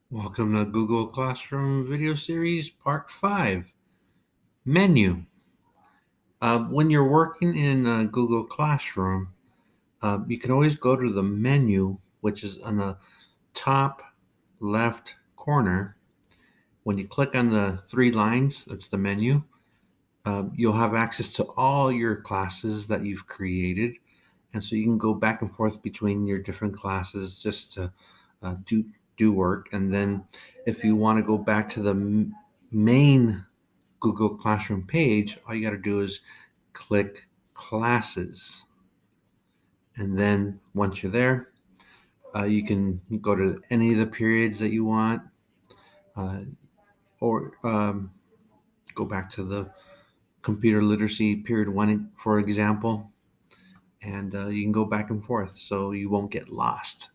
Welcome to Google Classroom video series part 5, menu. When you're working in Google Classroom, you can always go to the menu, which is on the top left corner. When you click on the three lines, that's the menu. You'll have access to all your classes that you've created. And so you can go back and forth between your different classes just to do work. And then if you want to go back to the main Google Classroom page, all you got to do is click classes. And then once you're there, you can go to any of the periods that you want, uh, or go back to the computer literacy period 1, for example, and you can go back and forth so you won't get lost.